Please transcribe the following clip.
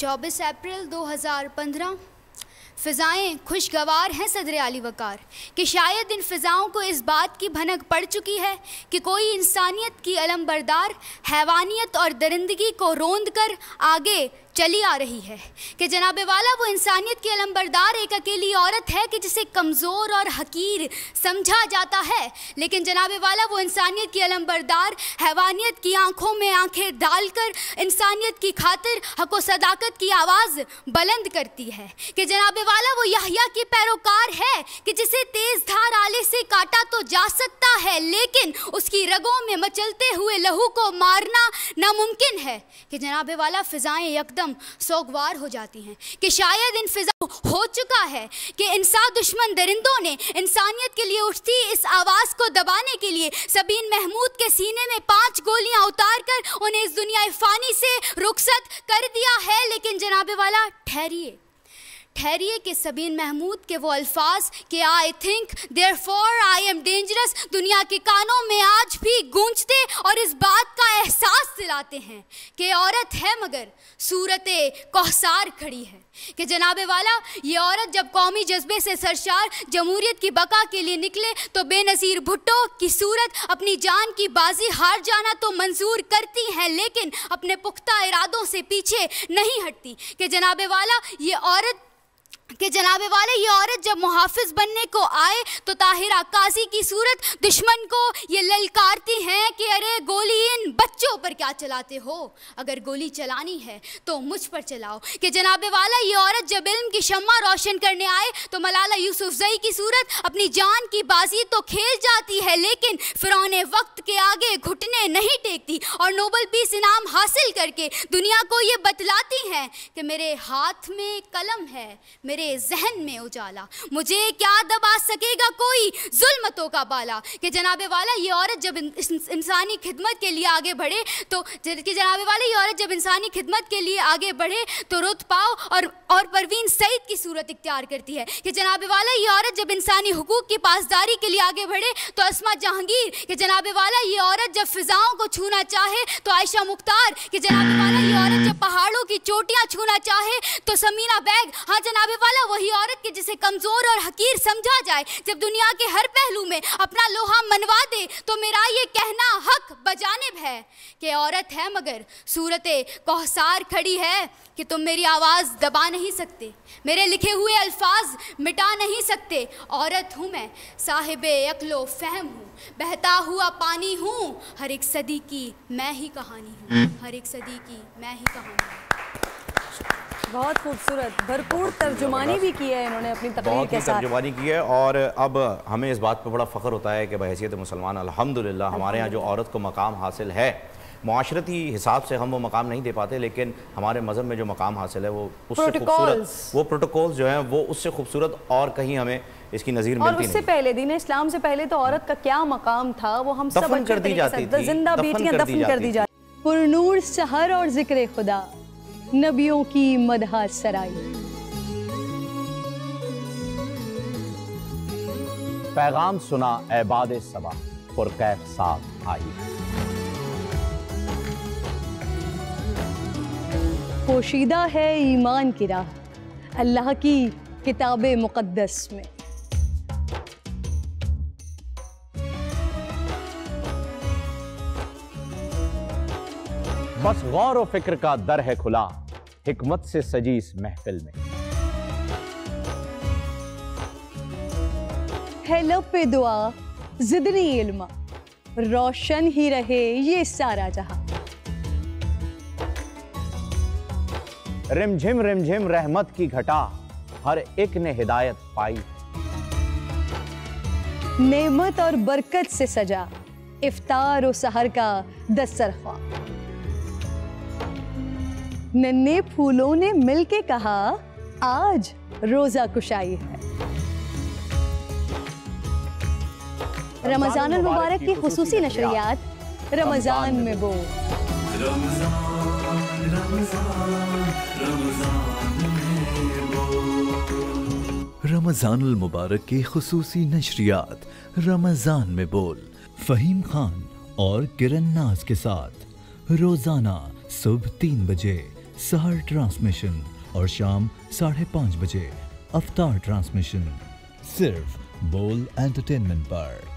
24 अप्रैल 2015। फ़िज़ाएँ खुशगवार हैं सदर आली वकार कि शायद इन फ़िज़ाओं को इस बात की भनक पड़ चुकी है कि कोई इंसानियत की अलमबरदार हैवानियत और दरिंदगी को रोंद कर आगे चली आ रही है कि जनाबे वाला वो इंसानियत की अलमबरदार एक अकेली औरत है कि जिसे कमज़ोर और हकीर समझा जाता है, लेकिन जनाबे वाला वो इंसानियत की अलमबरदार हैवानियत की आंखों में आंखें डालकर इंसानियत की खातिर हक व सदाकत की आवाज़ बुलंद करती है कि जनाबे वाला वो यहया की पैरोकार है कि जिसे तेज़ धार आले से काटा तो जा सकता है, लेकिन उसकी रगों में मचलते हुए लहू को मारना नामुमकिन है कि जनाबे वाला फ़िज़ाएँ यकदम सोगवार हो जाती हैं कि शायद इन फिजा हो चुका है कि इंसान दुश्मन दरिंदों ने इंसानियत के लिए उठती इस आवाज़ को दबाने के लिए सबीन महमूद के सीने में 5 गोलियां उतार कर उन्हें इस दुनिया फ़ानी से रुखसत कर दिया है। लेकिन जनाबे वाला ठहरिए कि सबीन महमूद के वो अल्फाज कि I think therefore I am dangerous दुनिया के कानों में आज भी गूंजते और इस बात का एहसास दिलाते हैं कि औरत है मगर सूरते कौसार खड़ी है कि जनाबे वाला ये औरत जब कौमी जज्बे से सरशार जमहूरियत की बका के लिए निकले तो बेनज़ीर भुट्टो की सूरत अपनी जान की बाजी हार जाना तो मंजूर करती हैं, लेकिन अपने पुख्ता इरादों से पीछे नहीं हटती कि जनाबे वाला ये औरत जब मुहाफिज बनने को आए तो ताहिरा काजी की सूरत दुश्मन को ये ललकारती हैं कि अरे गोली इन बच्चों पर क्या चलाते हो, अगर गोली चलानी है तो मुझ पर चलाओ कि जनाबे वाला ये औरत जब इल्म की शम्मा रोशन करने आए तो मलाला यूसुफजई की सूरत अपनी जान की बाजी तो खेल जाती है, लेकिन फिरौने वक्त के आगे घुटने नहीं टेकती और नोबल पीस इनाम हासिल करके दुनिया को ये बतलाती हैं कि मेरे हाथ में कलम है, मेरे जहन में उजाला, मुझे क्या दबा सकेगा कोई जुल्मतों का बाला कि जनाबे वाला ये औरत जब इंसानी खिदमत के लिए आगे बढ़े तो इंसानी खिदमत के लिए आगे बढ़े तो रुत पाओ और परवीन सईद की सूरत इख्तियार करती है कि जनाबे वाला ये औरत जब इंसानी हुकूक की पासदारी के लिए आगे बढ़े तो अस्मा जहांगीर कि जनाबे वाला ये औरत जब फिजाओं को छूना चाहे तो आयशा मुख्तार कि जनाबे वाला ये औरत जब पहाड़ों की चोटियां छूना चाहे तो समीना बैग, हाँ जनाबे वाला वही औरत के जिसे कमजोर और हकीर समझा जाए जब दुनिया के हर पहलू में अपना लोहा मनवा दे तो मेरा ये कहना हक बजानिब है कि औरत है मगर सूरते कौसार खड़ी है कि तुम मेरी आवाज़ दबा नहीं सकते, मेरे लिखे हुए अल्फाज मिटा नहीं सकते। औरत हूँ मैं, साहिबे अक्लो फहम हूँ, बहता हुआ पानी हूँ, हर एक सदी की मैं ही कहानी हूँ, हर एक सदी की मैं ही कहानी हूँ। बहुत खूबसूरत, भरपूर तर्जुमानी भी की है इन्होंने अपनी तकरीर के साथ। तर्जुमानी की है और अब हमें इस बात पर बड़ा फ़ख्र होता है कि बहैसियत मुसलमान अल्हम्दुलिल्लाह हमारे यहाँ जो औरत को मकाम हासिल है, मुआशरती हिसाब से हम वो मकाम नहीं दे पाते, लेकिन हमारे मज़हब में जो मकाम हासिल है वो उससे खूबसूरत, वो प्रोटोकॉल्स जो हैं वो उससे खूबसूरत और कहीं हमें इसकी नज़ीर मिलती नहीं। और उससे पहले दीन इस्लाम से पहले तो औरत का क्या मकाम था वो हम सब दफन कर दी जाती थी, जिंदा बेटियां दफन कर दी जाती। पुरनूर सहर और जिक्र खुदा नबियों की मदह सराई, पैगाम सुना ऐबाद सबा पुरकैफ साथ आई, पोशीदा है ईमान की राह अल्लाह की किताबे मुक़द्दस में। बस गौर व फिक्र का दर है खुला हिकमत से सजी इस महफिल में। है लब पे दुआ जिदनी इल्मा, रोशन ही रहे ये सारा जहां। रिमझिम रहमत की घटा हर एक ने हिदायत पाई, नेमत और बरकत से सजा इफ्तार और सहर का दस्तरख्वां। नन्हे फूलों ने मिलके कहा आज रोजा कुशाई है। रमजान मुबारक की खुसूसी नशरियात रमजान में बोल। रमजानुल मुबारक की खुसूसी नशरियात रमजान में बोल, फहीम खान और किरण नाज के साथ रोजाना सुबह 3 बजे सहर ट्रांसमिशन और शाम 5:30 बजे अफ्तार ट्रांसमिशन, सिर्फ बोल एंटरटेनमेंट पर।